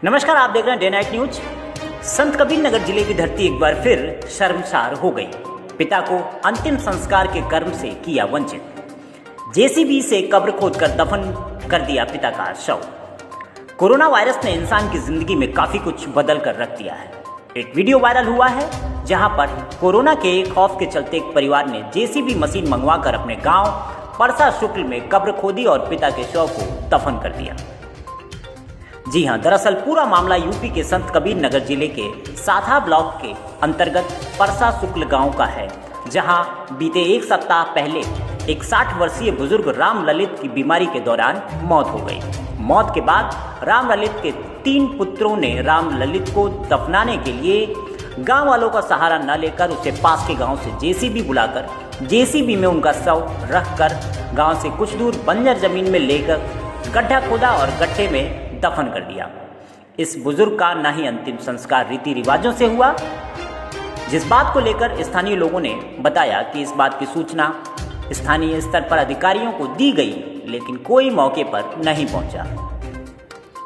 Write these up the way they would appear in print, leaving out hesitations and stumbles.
नमस्कार, आप देख रहे हैं डे नाइट न्यूज। संत कबीर नगर जिले की धरती एक बार फिर शर्मसार हो गई। पिता को अंतिम संस्कार के कर्म से किया वंचित। जेसीबी से कब्र खोदकर दफन कर दिया पिता का शव। कोरोना वायरस ने इंसान की जिंदगी में काफी कुछ बदल कर रख दिया है। एक वीडियो वायरल हुआ है जहां पर कोरोना के खौफ के चलते एक परिवार ने जेसीबी मशीन मंगवाकर अपने गांव परसा शुक्ल में कब्र खोदी और पिता के शव को दफन कर दिया। जी हां, दरअसल पूरा मामला यूपी के संत कबीर नगर जिले के साथा ब्लॉक के अंतर्गत परसा शुक्ल गांव का है, जहां बीते एक सप्ताह पहले एक 60 वर्षीय बुजुर्ग राम ललित की बीमारी के दौरान मौत हो गई। मौत के बाद राम ललित के 3 पुत्रों ने राम ललित को दफनाने के लिए गांव वालों का सहारा न लेकर उसे पास के गांव से जेसीबी बुलाकर जेसीबी में उनका शव रखकर गांव से कुछ दूर बंजर जमीन में लेकर गड्ढा खोदा और गड्ढे में दफन कर दिया। इस बुजुर्ग का ना ही अंतिम संस्कार रीति रिवाजों से हुआ, जिस बात को लेकर स्थानीय लोगों ने बताया कि इस बात की सूचना स्थानीय स्तर पर अधिकारियों को दी गई, लेकिन कोई मौके पर नहीं पहुंचा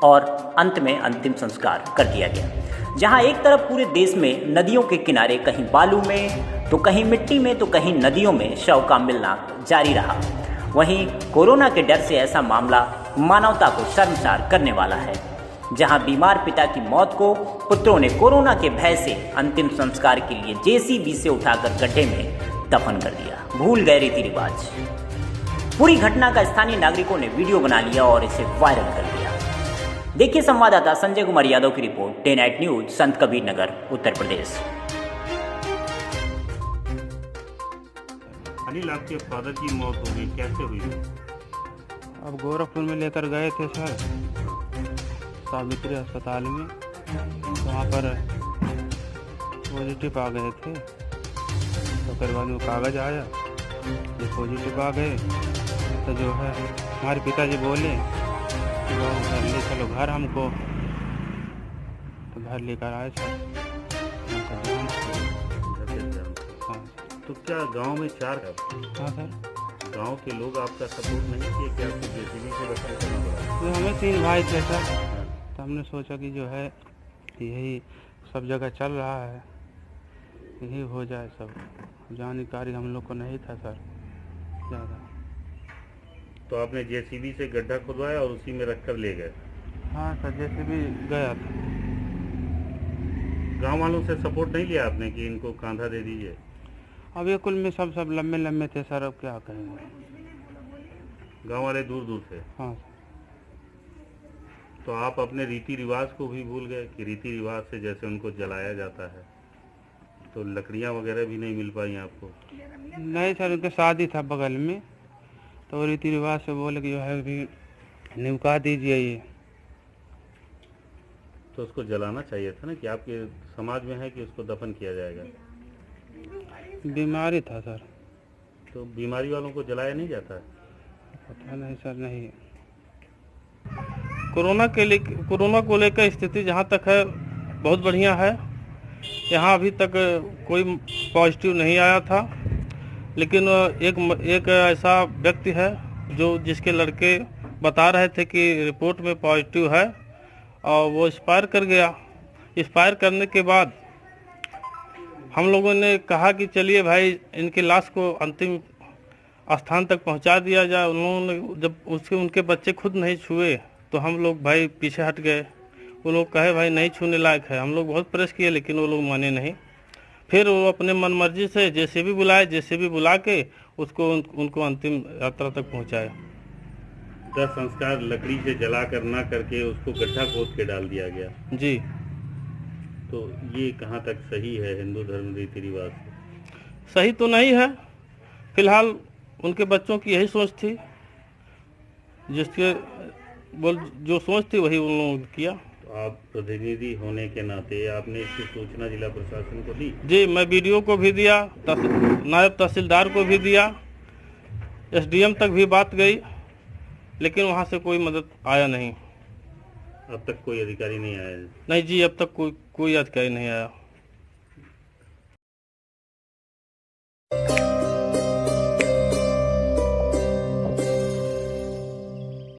और अंत में अंतिम संस्कार कर दिया गया। जहां एक तरफ पूरे देश में नदियों के किनारे कहीं बालू में तो कहीं मिट्टी में तो कहीं नदियों में शव का मिलना जारी रहा, वहीं कोरोना के डर से ऐसा मामला मानवता को शर्मसार करने वाला है। जहां बीमार पिता की मौत को पुत्रों ने कोरोना के भय से अंतिम संस्कार के लिए जेसीबी से उठाकर गड्ढे में दफन कर दिया। भूल गए रीति रिवाज। पूरी घटना का स्थानीय नागरिकों ने वीडियो बना लिया और इसे वायरल कर दिया। देखिए संवाददाता संजय कुमार यादव की रिपोर्ट, डे नाइट न्यूज, संत कबीर नगर, उत्तर प्रदेश। अनिल, आपके फादर की मौत हो गई, कैसे हुई? अब गोरखपुर में लेकर गए थे सर, सावित्री अस्पताल में। वहाँ पर पॉजिटिव आ गए थे, तो फिर बाद में कागज़ आया, ये पॉजिटिव आ गए। तो जो है हमारे पिताजी बोले कि ले चलो घर हमको, तो घर लेकर आए सर। हाँ। तो क्या गांव में 4? हाँ सर। गांव के लोग आपका सपोर्ट नहीं किए? क्या आपको जेसीबी से दफन करना पड़ा? तो हमें 3 भाई थे सर, तो हमने सोचा कि जो है यही सब जगह चल रहा है, यही हो जाए सब। जानकारी हम लोग को नहीं था सर ज़्यादा। तो आपने जेसीबी से गड्ढा खुदवाया और उसी में रखकर ले गए? हाँ सर, जेसीबी गया था। गांव वालों से सपोर्ट नहीं लिया आपने कि इनको कांधा दे दीजिए? अब ये कुल में सब लम्बे थे सर, अब क्या करेंगे। गांव वाले दूर दूर से? हाँ। तो आप अपने रीति रिवाज को भी भूल गए कि रीति रिवाज से जैसे उनको जलाया जाता है, तो लकड़ियां वगैरह भी नहीं मिल पाई आपको? नहीं सर, उनके शादी था बगल में, तो रीति रिवाज से बोले कि जो है भी निमका दीजिए ये। तो उसको जलाना चाहिए था ना, कि आपके समाज में है कि उसको दफन किया जाएगा? बीमारी था सर। तो बीमारी वालों को जलाया नहीं जाता है? पता नहीं सर, नहीं। कोरोना को लेकर स्थिति जहाँ तक है बहुत बढ़िया है। यहाँ अभी तक कोई पॉजिटिव नहीं आया था, लेकिन एक ऐसा व्यक्ति है जिसके लड़के बता रहे थे कि रिपोर्ट में पॉजिटिव है, और वो एक्सपायर कर गया। एक्सपायर करने के बाद हम लोगों ने कहा कि चलिए भाई इनकी लाश को अंतिम स्थान तक पहुंचा दिया जाए। उन्होंने जब उनके बच्चे खुद नहीं छुए तो हम लोग भाई पीछे हट गए। वो लोग कहे भाई नहीं छूने लायक है। हम लोग बहुत प्रेस किए, लेकिन वो लोग माने नहीं। फिर वो अपने मन मर्जी से जेसीबी बुलाए, जेसीबी बुला के उनको अंतिम यात्रा तक पहुँचाए। दस संस्कार लकड़ी से जला कर ना करके उसको गड्ढा खोद के डाल दिया गया? जी। तो ये कहाँ तक सही है हिंदू धर्म रीति रिवाज से? सही तो नहीं है। फिलहाल उनके बच्चों की यही सोच थी, जो सोच थी वही उन लोगों ने किया। तो आप प्रतिनिधि होने के नाते आपने इसकी सूचना जिला प्रशासन को दी? जी, मैं बीडीओ को भी दिया, नायब तहसीलदार को भी दिया, एसडीएम तक भी बात गई, लेकिन वहाँ से कोई मदद आया नहीं। अब तक कोई अधिकारी नहीं आया? नहीं जी, अब तक कोई अधिकारी नहीं आया।